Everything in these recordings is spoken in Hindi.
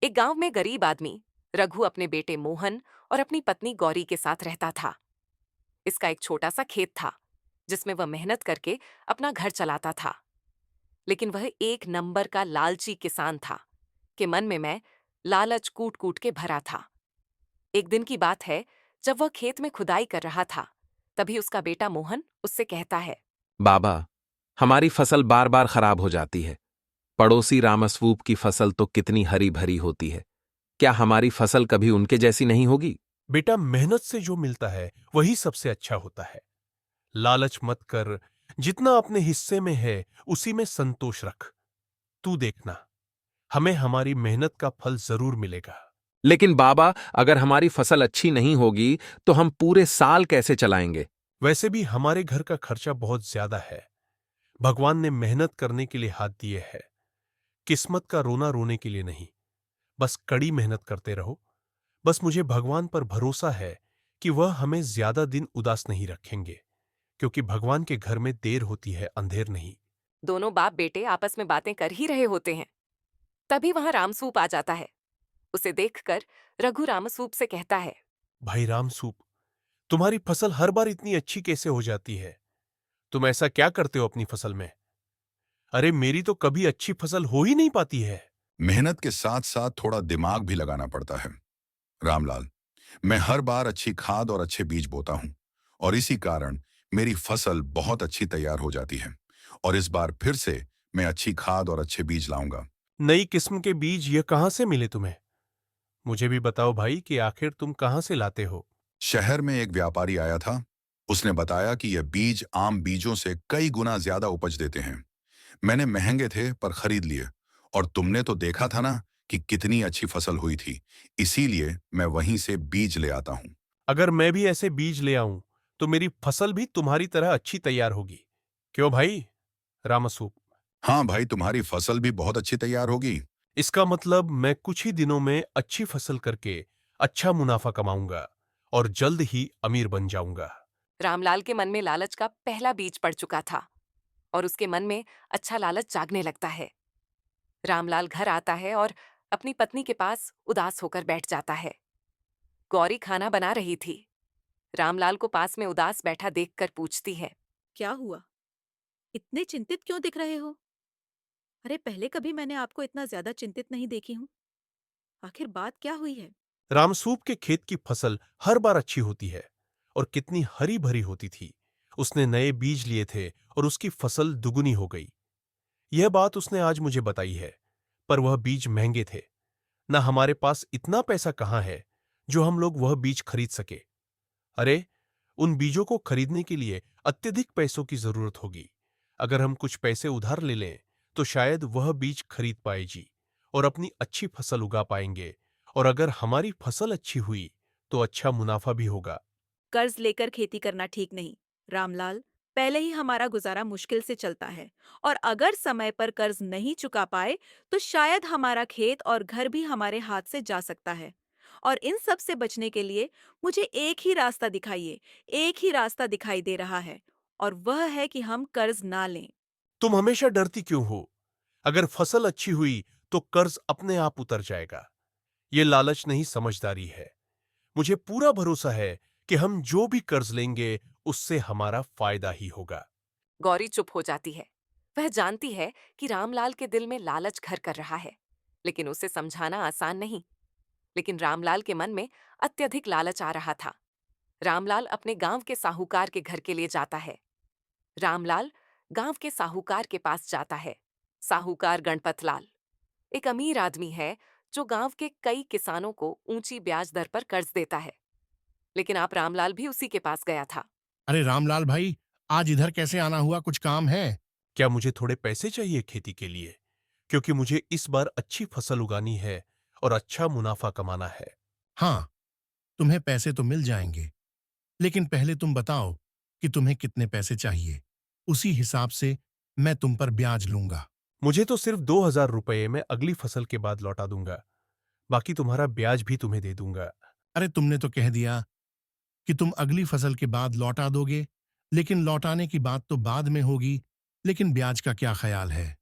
एक गांव में गरीब आदमी रघु अपने बेटे मोहन और अपनी पत्नी गौरी के साथ रहता था। इसका एक छोटा सा खेत था जिसमें वह मेहनत करके अपना घर चलाता था। लेकिन वह एक नंबर का लालची किसान था कि मन में मैं लालच कूट कूट के भरा था। एक दिन की बात है, जब वह खेत में खुदाई कर रहा था, तभी उसका बेटा मोहन उससे कहता है। बाबा, हमारी फसल बार बार खराब हो जाती है। पड़ोसी रामस्वूप की फसल तो कितनी हरी भरी होती है। क्या हमारी फसल कभी उनके जैसी नहीं होगी? बेटा, मेहनत से जो मिलता है वही सबसे अच्छा होता है। लालच मत कर, जितना अपने हिस्से में है उसी में संतोष रख। तू देखना, हमें हमारी मेहनत का फल जरूर मिलेगा। लेकिन बाबा, अगर हमारी फसल अच्छी नहीं होगी तो हम पूरे साल कैसे चलाएंगे? वैसे भी हमारे घर का खर्चा बहुत ज्यादा है। भगवान ने मेहनत करने के लिए हाथ दिए हैं, किस्मत का रोना रोने के लिए नहीं। बस कड़ी मेहनत करते रहो। बस मुझे भगवान पर भरोसा है कि वह हमें ज्यादा दिन उदास नहीं रखेंगे, क्योंकि भगवान के घर में देर होती है, अंधेर नहीं। दोनों बाप बेटे आपस में बातें कर ही रहे होते हैं, तभी वहां रामसूप आ जाता है। उसे देखकर रघु रामसूप से कहता है। भाई रामसूप, तुम्हारी फसल हर बार इतनी अच्छी कैसे हो जाती है? तुम ऐसा क्या करते हो अपनी फसल में? अरे, मेरी तो कभी अच्छी फसल हो ही नहीं पाती है। मेहनत के साथ साथ थोड़ा दिमाग भी लगाना पड़ता है रामलाल। मैं हर बार अच्छी खाद और अच्छे बीज बोता हूं और इसी कारण मेरी फसल बहुत अच्छी तैयार हो जाती है। और इस बार फिर से मैं अच्छी खाद और अच्छे बीज लाऊंगा। नई किस्म के बीज ये कहां से मिले तुम्हें? मुझे भी बताओ भाई कि आखिर तुम कहां से लाते हो। शहर में एक व्यापारी आया था। उसने बताया कि यह बीज आम बीजों से कई गुना ज्यादा उपज देते हैं। मैंने महंगे थे पर खरीद लिए। और तुमने तो देखा था ना कि कितनी अच्छी फसल हुई थी। इसीलिए मैं वहीं से बीज ले आता हूं। अगर मैं भी ऐसे बीज ले आऊं तो मेरी फसल भी तुम्हारी तरह अच्छी तैयार होगी। क्यों भाई रामसूप? हाँ भाई, तुम्हारी फसल भी बहुत अच्छी तैयार होगी। इसका मतलब मैं कुछ ही दिनों में अच्छी फसल करके अच्छा मुनाफा कमाऊंगा और जल्द ही अमीर बन जाऊंगा। रामलाल के मन में लालच का पहला बीज पड़ चुका था और उसके मन में अच्छा लालच जागने लगता है। रामलाल घर आता है और अपनी पत्नी के पास उदास होकर बैठ जाता है। गौरी खाना बना रही थी। रामलाल को पास में उदास बैठा देखकर पूछती है। क्या हुआ? इतने चिंतित क्यों दिख रहे हो? अरे, पहले कभी मैंने आपको इतना ज्यादा चिंतित नहीं देखी हूँ। आखिर बात क्या हुई है? रामसूप के खेत की फसल हर बार अच्छी होती है और कितनी हरी भरी होती थी। उसने नए बीज लिए थे और उसकी फसल दुगुनी हो गई। यह बात उसने आज मुझे बताई है, पर वह बीज महंगे थे। ना हमारे पास इतना पैसा कहाँ है जो हम लोग वह बीज खरीद सके। अरे, उन बीजों को खरीदने के लिए अत्यधिक पैसों की जरूरत होगी। अगर हम कुछ पैसे उधार ले लें तो शायद वह बीज खरीद पाए जी और अपनी अच्छी फसल उगा पाएंगे। और अगर हमारी फसल अच्छी हुई तो अच्छा मुनाफा भी होगा। कर्ज लेकर खेती करना ठीक नहीं, रामलाल। पहले ही हमारा गुजारा मुश्किल से चलता है, और अगर समय पर कर्ज नहीं चुका पाए तो शायद हमारा खेत और घर भी हमारे हाथ से जा सकता है। और इन सब से बचने के लिए मुझे एक ही रास्ता दिखाइए, एक ही रास्ता दिखाई दे रहा है, और वह है कि हम कर्ज ना लें। तुम हमेशा डरती क्यों हो? अगर फसल अच्छी हुई तो कर्ज अपने आप उतर जाएगा। ये लालच नहीं, समझदारी है। मुझे पूरा भरोसा है कि हम जो भी कर्ज लेंगे उससे हमारा फायदा ही होगा। गौरी चुप हो जाती है। वह जानती है कि रामलाल के दिल में लालच घर कर रहा है, लेकिन उसे समझाना आसान नहीं। लेकिन रामलाल के मन में अत्यधिक लालच आ रहा था। रामलाल अपने गांव के साहूकार के घर के लिए जाता है। रामलाल गांव के साहूकार के पास जाता है। साहूकार गणपत लाल एक अमीर आदमी है जो गांव के कई किसानों को ऊंची ब्याज दर पर कर्ज देता है। लेकिन आप रामलाल भी उसी के पास गया था। अरे रामलाल भाई, आज इधर कैसे आना हुआ? कुछ काम है? क्या मुझे थोड़े पैसे चाहिए खेती के लिए? क्योंकि मुझे इस बार अच्छी फसल उगानी है और अच्छा मुनाफा कमाना है। हाँ, तुम्हें पैसे तो मिल जाएंगे, लेकिन पहले तुम बताओ कि तुम्हें कितने पैसे चाहिए। उसी हिसाब से मैं तुम पर ब्याज लूंगा। मुझे तो सिर्फ 2,000 रुपये मैं अगली फसल के बाद लौटा दूंगा। बाकी तुम्हारा ब्याज भी तुम्हें दे दूंगा। अरे, तुमने तो कह दिया कि तुम अगली फसल के बाद लौटा दोगे, लेकिन लौटाने की बात तो बाद में होगी। लेकिन ब्याज का क्या ख्याल है?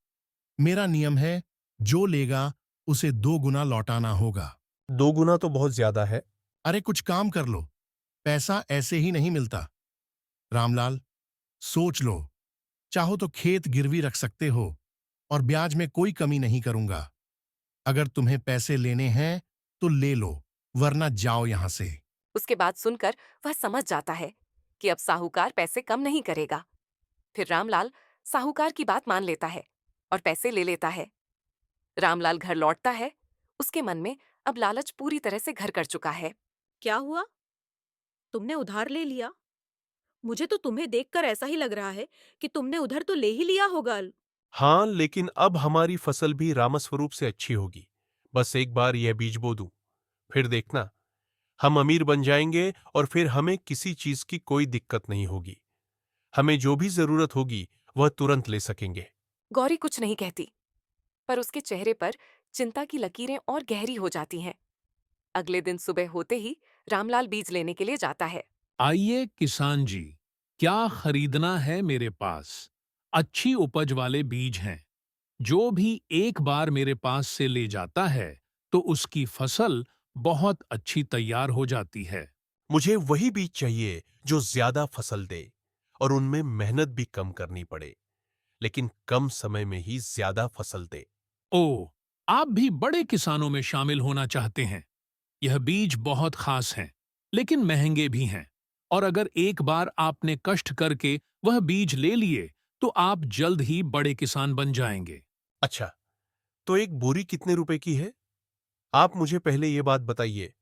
मेरा नियम है, जो लेगा उसे 2 गुना लौटाना होगा। 2 गुना तो बहुत ज्यादा है। अरे कुछ काम कर लो, पैसा ऐसे ही नहीं मिलता। रामलाल, सोच लो, चाहो तो खेत गिरवी रख सकते हो और ब्याज में कोई कमी नहीं करूंगा। अगर तुम्हें पैसे लेने हैं तो ले लो, वरना जाओ यहां से। उसके बाद सुनकर वह समझ जाता है कि अब साहूकार पैसे कम नहीं करेगा। फिर रामलाल साहूकार की बात मान लेता है और पैसे ले लेता है। रामलाल घर लौटता है। उसके मन में अब लालच पूरी तरह से घर कर चुका है। क्या हुआ? तुमने उधार ले लिया? मुझे तो तुम्हें देखकर ऐसा ही लग रहा है कि तुमने उधर तो ले ही लिया होगा। हाँ, लेकिन अब हमारी फसल भी रामस्वरूप से अच्छी होगी। बस एक बार यह बीज बो दूं, फिर देखना, हम अमीर बन जाएंगे और फिर हमें किसी चीज की कोई दिक्कत नहीं होगी। हमें जो भी जरूरत होगी वह तुरंत ले सकेंगे। गौरी कुछ नहीं कहती, पर उसके चेहरे पर चिंता की लकीरें और गहरी हो जाती हैं। अगले दिन सुबह होते ही रामलाल बीज लेने के लिए जाता है। आइए किसान जी, क्या खरीदना है मेरे पास? अच्छी उपज वाले बीज हैं। जो भी एक बार मेरे पास से ले जाता है तो उसकी फसल बहुत अच्छी तैयार हो जाती है। मुझे वही बीज चाहिए जो ज्यादा फसल दे और उनमें मेहनत भी कम करनी पड़े, लेकिन कम समय में ही ज्यादा फसल दे। ओह, आप भी बड़े किसानों में शामिल होना चाहते हैं। यह बीज बहुत खास हैं, लेकिन महंगे भी हैं। और अगर एक बार आपने कष्ट करके वह बीज ले लिए, तो आप जल्द ही बड़े किसान बन जाएंगे। अच्छा, तो एक बोरी कितने रुपए की है? आप मुझे पहले ये बात बताइए,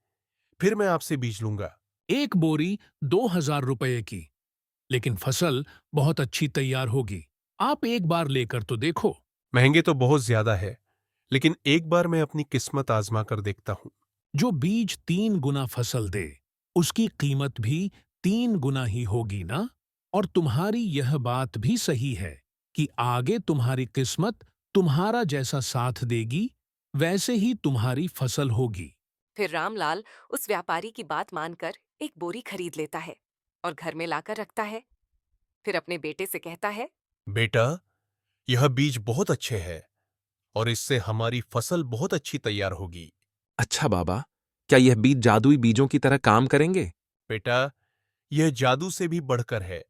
फिर मैं आपसे बीज लूंगा। एक बोरी 2,000 रुपये की, लेकिन फसल बहुत अच्छी तैयार होगी। आप एक बार लेकर तो देखो। महंगे तो बहुत ज्यादा है, लेकिन एक बार मैं अपनी किस्मत आजमा कर देखता हूं। जो बीज 3 गुना फसल दे, उसकी कीमत भी 3 गुना ही होगी ना? और तुम्हारी यह बात भी सही है कि आगे तुम्हारी किस्मत तुम्हारा जैसा साथ देगी, वैसे ही तुम्हारी फसल होगी। फिर रामलाल उस व्यापारी की बात मानकर एक बोरी खरीद लेता है और घर में लाकर रखता है। फिर अपने बेटे से कहता है, बेटा, यह बीज बहुत अच्छे हैं और इससे हमारी फसल बहुत अच्छी तैयार होगी। अच्छा बाबा, क्या यह बीज जादुई बीजों की तरह काम करेंगे? बेटा, यह जादू से भी बढ़कर है।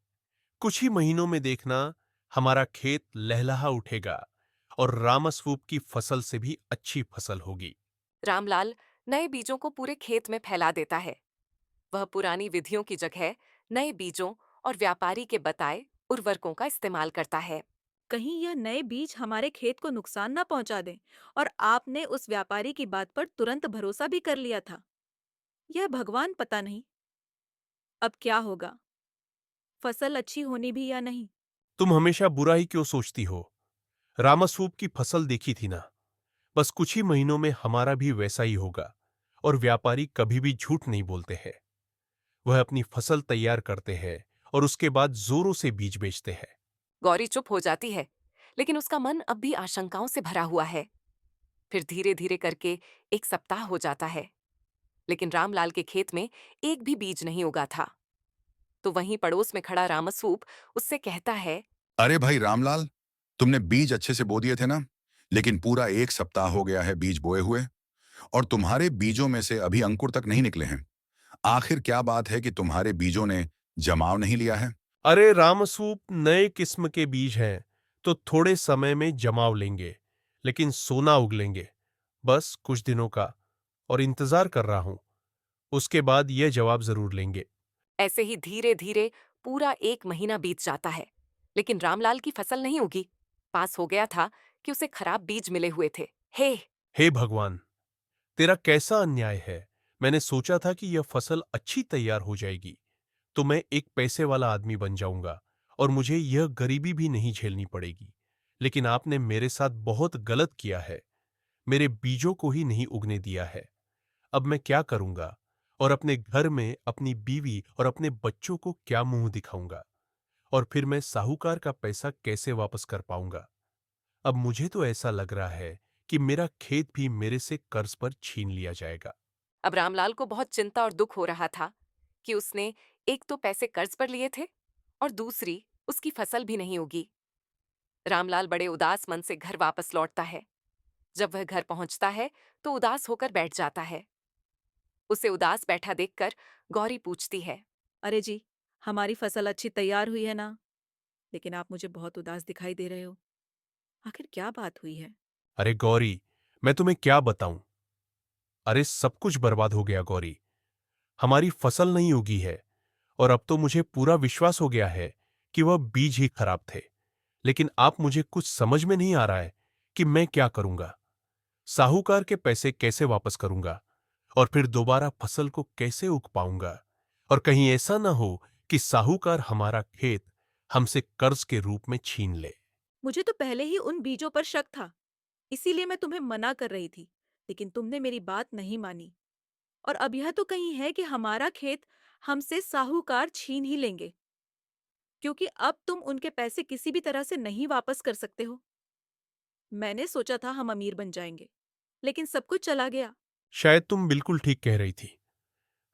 कुछ ही महीनों में देखना, हमारा खेत लहलहा उठेगा और रामस्वरूप की फसल से भी अच्छी फसल होगी। रामलाल नए बीजों को पूरे खेत में फैला देता है। वह पुरानी विधियों की जगह नए बीजों और व्यापारी के बताए उर्वरकों का इस्तेमाल करता है। कहीं यह नए बीज हमारे खेत को नुकसान ना पहुंचा दें। और आपने उस व्यापारी की बात पर तुरंत भरोसा भी कर लिया था। यह भगवान पता नहीं अब क्या होगा, फसल अच्छी होनी भी या नहीं। तुम हमेशा बुरा ही क्यों सोचती हो? रामस्वरूप की फसल देखी थी ना, बस कुछ ही महीनों में हमारा भी वैसा ही होगा। और व्यापारी कभी भी झूठ नहीं बोलते हैं। वह अपनी फसल तैयार करते हैं और उसके बाद जोरों से बीज बेचते हैं। गौरी चुप हो जाती है, लेकिन उसका मन अब भी आशंकाओं से भरा हुआ है। फिर धीरे धीरे करके एक सप्ताह हो जाता है, लेकिन रामलाल के खेत में एक भी बीज नहीं उगा था। तो वहीं पड़ोस में खड़ा रामस्वरूप उससे कहता है, अरे भाई रामलाल, तुमने बीज अच्छे से बो दिए थे ना, लेकिन पूरा 1 सप्ताह हो गया है बीज बोए हुए और तुम्हारे बीजों में से अभी अंकुर तक नहीं निकले हैं। आखिर क्या बात है कि तुम्हारे बीजों ने जमाव नहीं लिया है? अरे रामस्वरूप नए किस्म के बीज हैं, तो थोड़े समय में जमाव लेंगे, लेकिन सोना उगलेंगे। बस कुछ दिनों का और इंतजार कर रहा हूं, उसके बाद यह जवाब जरूर लेंगे। ऐसे ही धीरे धीरे पूरा 1 महीना बीत जाता है, लेकिन रामलाल की फसल नहीं उगी। पास हो गया था कि उसे खराब बीज मिले हुए थे। हे भगवान, तेरा कैसा अन्याय है। मैंने सोचा था कि यह फसल अच्छी तैयार हो जाएगी, तो मैं एक पैसे वाला आदमी बन जाऊंगा और मुझे यह गरीबी भी नहीं झेलनी पड़ेगी। लेकिन आपने मेरे साथ बहुत गलत किया है, मेरे बीजों को ही नहीं उगने दिया है। अब मैं क्या करूंगा और अपने घर में अपनी बीवी और अपने बच्चों को क्या मुंह दिखाऊंगा? और फिर मैं साहूकार का पैसा कैसे वापस कर पाऊंगा? अब मुझे तो ऐसा लग रहा है कि मेरा खेत भी मेरे से कर्ज पर छीन लिया जाएगा। अब रामलाल को बहुत चिंता और दुख हो रहा था कि उसने एक तो पैसे कर्ज पर लिए थे और दूसरी उसकी फसल भी नहीं उगी। रामलाल बड़े उदास मन से घर वापस लौटता है। जब वह घर पहुंचता है तो उदास होकर बैठ जाता है। उसे उदास बैठा देखकर गौरी पूछती है। अरे जी, हमारी फसल अच्छी तैयार हुई है ना? लेकिन आप मुझे बहुत उदास दिखाई दे रहे हो। आखिर क्या बात हुई है? अरे गौरी, मैं तुम्हें क्या बताऊं। अरे सब कुछ बर्बाद हो गया गौरी। हमारी फसल नहीं उगी है और अब तो मुझे पूरा विश्वास हो गया है कि वह बीज ही खराब थे। लेकिन आप मुझे कुछ समझ में नहीं आ रहा है कि मैं क्या करूंगा। साहूकार के पैसे कैसे वापस करूंगा और फिर दोबारा फसल को कैसे उग पाऊंगा। और कहीं ऐसा ना हो कि साहूकार हमारा खेत हमसे कर्ज के रूप में छीन ले। मुझे तो पहले ही उन बीजों पर शक था, इसीलिए मैं तुम्हें मना कर रही थी, लेकिन तुमने मेरी बात नहीं मानी। और अब यह तो कहीं है कि हमारा खेत हमसे साहूकार छीन ही लेंगे, क्योंकि अब तुम उनके पैसे किसी भी तरह से नहीं वापस कर सकते हो। मैंने सोचा था हम अमीर बन जाएंगे, लेकिन सब कुछ चला गया। शायद तुम बिल्कुल ठीक कह रही थी।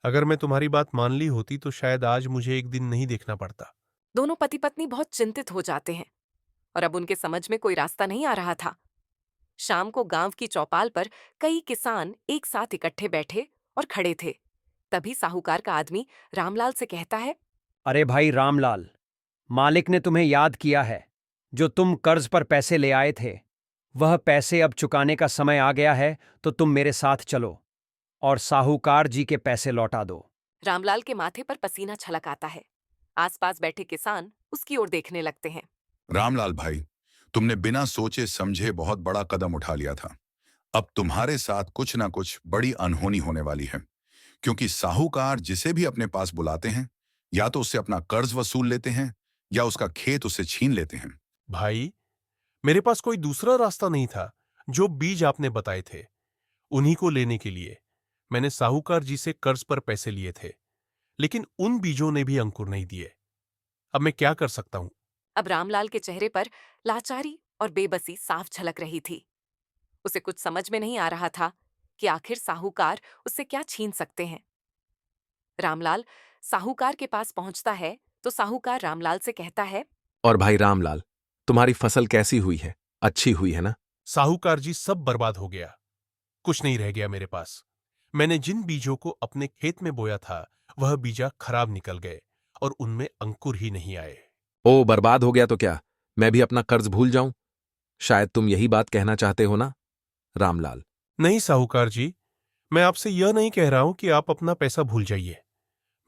अगर मैं तुम्हारी बात मान ली होती तो शायद आज मुझे एक दिन नहीं देखना पड़ता। दोनों पति पत्नी बहुत चिंतित हो जाते हैं और अब उनके समझ में कोई रास्ता नहीं आ रहा था। शाम को गांव की चौपाल पर कई किसान एक साथ इकट्ठे बैठे और खड़े थे। तभी साहूकार का आदमी रामलाल से कहता है। अरे भाई रामलाल, मालिक ने तुम्हें याद किया है। जो तुम कर्ज पर पैसे ले आए थे, वह पैसे अब चुकाने का समय आ गया है, तो तुम मेरे साथ चलो और साहूकार जी के पैसे लौटा दो। रामलाल के माथे पर पसीना छलक आता है। आसपास बैठे किसान उसकी ओर देखने लगते हैं। रामलाल भाई, तुमने बिना सोचे समझे बहुत बड़ा कदम उठा लिया था। अब तुम्हारे साथ कुछ ना कुछ बड़ी अनहोनी होने वाली है, क्योंकि साहूकार जिसे भी अपने पास बुलाते हैं, या तो उससे अपना कर्ज वसूल लेते हैं या उसका खेत उससे छीन लेते हैं। भाई, मेरे पास कोई दूसरा रास्ता नहीं था। जो बीज आपने बताए थे उन्हीं को लेने के लिए मैंने साहूकार जी से कर्ज पर पैसे लिए थे, लेकिन उन बीजों ने भी अंकुर नहीं दिए। अब मैं क्या कर सकता हूं। अब रामलाल के चेहरे पर लाचारी और बेबसी साफ झलक रही थी। उसे कुछ समझ में नहीं आ रहा था कि आखिर साहूकार उससे क्या छीन सकते हैं। रामलाल साहूकार के पास पहुंचता है तो साहूकार रामलाल से कहता है। और भाई रामलाल, तुम्हारी फसल कैसी हुई है? अच्छी हुई है ना? साहूकार जी, सब बर्बाद हो गया। कुछ नहीं रह गया मेरे पास। मैंने जिन बीजों को अपने खेत में बोया था वह बीजा खराब निकल गए और उनमें अंकुर ही नहीं आए। ओ, बर्बाद हो गया तो क्या मैं भी अपना कर्ज भूल जाऊं? शायद तुम यही बात कहना चाहते हो ना? रामलाल, नहीं साहूकार जी, मैं आपसे यह नहीं कह रहा हूं कि आप अपना पैसा भूल जाइए।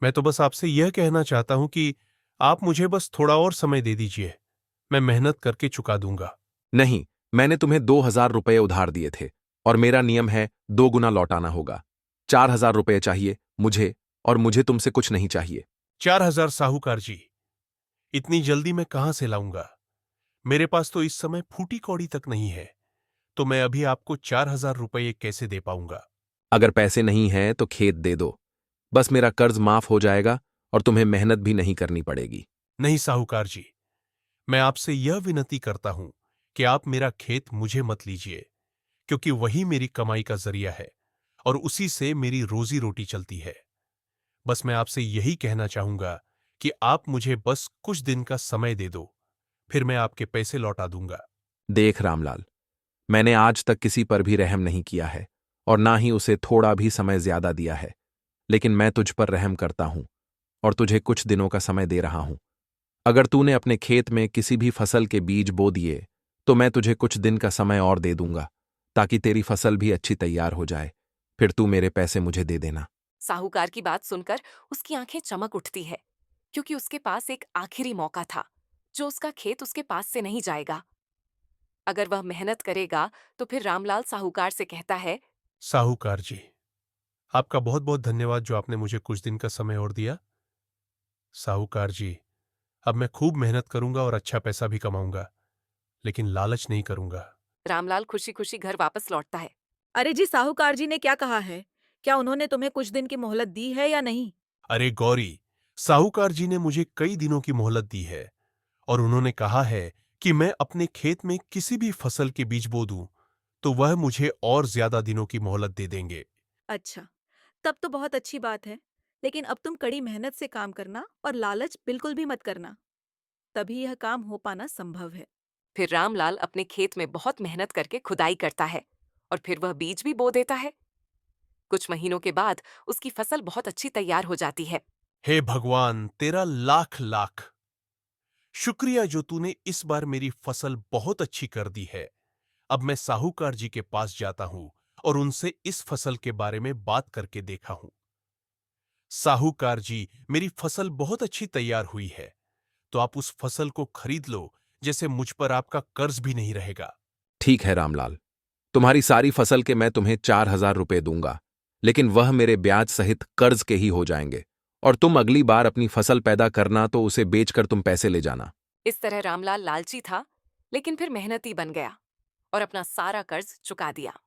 मैं तो बस आपसे यह कहना चाहता हूं कि आप मुझे बस थोड़ा और समय दे दीजिए। मैं मेहनत करके चुका दूंगा। नहीं, मैंने तुम्हें 2,000 रुपये उधार दिए थे और मेरा नियम है 2 गुना लौटाना होगा। 4,000 रुपये चाहिए मुझे, और मुझे तुमसे कुछ नहीं चाहिए। 4,000 साहूकार जी, इतनी जल्दी मैं कहां से लाऊंगा। मेरे पास तो इस समय फूटी कौड़ी तक नहीं है, तो मैं अभी आपको 4,000 रुपये कैसे दे पाऊंगा। अगर पैसे नहीं हैं तो खेत दे दो। बस मेरा कर्ज माफ हो जाएगा और तुम्हें मेहनत भी नहीं करनी पड़ेगी। नहीं साहूकार जी, मैं आपसे यह विनती करता हूं कि आप मेरा खेत मुझे मत लीजिए, क्योंकि वही मेरी कमाई का जरिया है और उसी से मेरी रोजी रोटी चलती है। बस मैं आपसे यही कहना चाहूंगा कि आप मुझे बस कुछ दिन का समय दे दो, फिर मैं आपके पैसे लौटा दूंगा। देख रामलाल, मैंने आज तक किसी पर भी रहम नहीं किया है और ना ही उसे थोड़ा भी समय ज्यादा दिया है, लेकिन मैं तुझ पर रहम करता हूं और तुझे कुछ दिनों का समय दे रहा हूं। अगर तूने अपने खेत में किसी भी फसल के बीज बो दिए तो मैं तुझे कुछ दिन का समय और दे दूंगा, ताकि तेरी फसल भी अच्छी तैयार हो जाए। फिर तू मेरे पैसे मुझे दे देना। साहूकार की बात सुनकर उसकी आंखें चमक उठती है, क्योंकि उसके पास एक आखिरी मौका था जो उसका खेत उसके पास से नहीं जाएगा। अगर वह मेहनत करेगा तो फिर रामलाल साहूकार से कहता है। साहूकार जी, आपका बहुत बहुत धन्यवाद जो आपने मुझे कुछ दिन का समय और दिया। साहूकार जी, अब मैं खूब मेहनत करूंगा और अच्छा पैसा भी कमाऊंगा, लेकिन लालच नहीं करूंगा। रामलाल खुशी खुशी घर वापस लौटता है। अरे जी, साहूकार जी ने क्या कहा है? क्या उन्होंने तुम्हें कुछ दिन की मोहलत दी है या नहीं? अरे गौरी, साहूकार जी ने मुझे कई दिनों की मोहलत दी है और उन्होंने कहा है कि मैं अपने खेत में किसी भी फसल के बीज बो दूं तो वह मुझे और ज्यादा दिनों की मोहलत दे देंगे। अच्छा, तब तो बहुत अच्छी बात है। लेकिन अब तुम कड़ी मेहनत से काम करना और लालच बिल्कुल भी मत करना, तभी यह काम हो पाना संभव है। फिर रामलाल अपने खेत में बहुत मेहनत करके खुदाई करता है और फिर वह बीज भी बो देता है। कुछ महीनों के बाद उसकी फसल बहुत अच्छी तैयार हो जाती है। हे भगवान, तेरा लाख लाख शुक्रिया जो तूने इस बार मेरी फसल बहुत अच्छी कर दी है। अब मैं साहूकार जी के पास जाता हूं और उनसे इस फसल के बारे में बात करके देखा हूं। साहूकार जी, मेरी फसल बहुत अच्छी तैयार हुई है, तो आप उस फसल को खरीद लो, जैसे मुझ पर आपका कर्ज भी नहीं रहेगा। ठीक है रामलाल, तुम्हारी सारी फसल के मैं तुम्हें 4,000 रुपए दूंगा, लेकिन वह मेरे ब्याज सहित कर्ज के ही हो जाएंगे। और तुम अगली बार अपनी फसल पैदा करना तो उसे बेचकर तुम पैसे ले जाना। इस तरह रामलाल लालची था, लेकिन फिर मेहनती बन गया और अपना सारा कर्ज चुका दिया।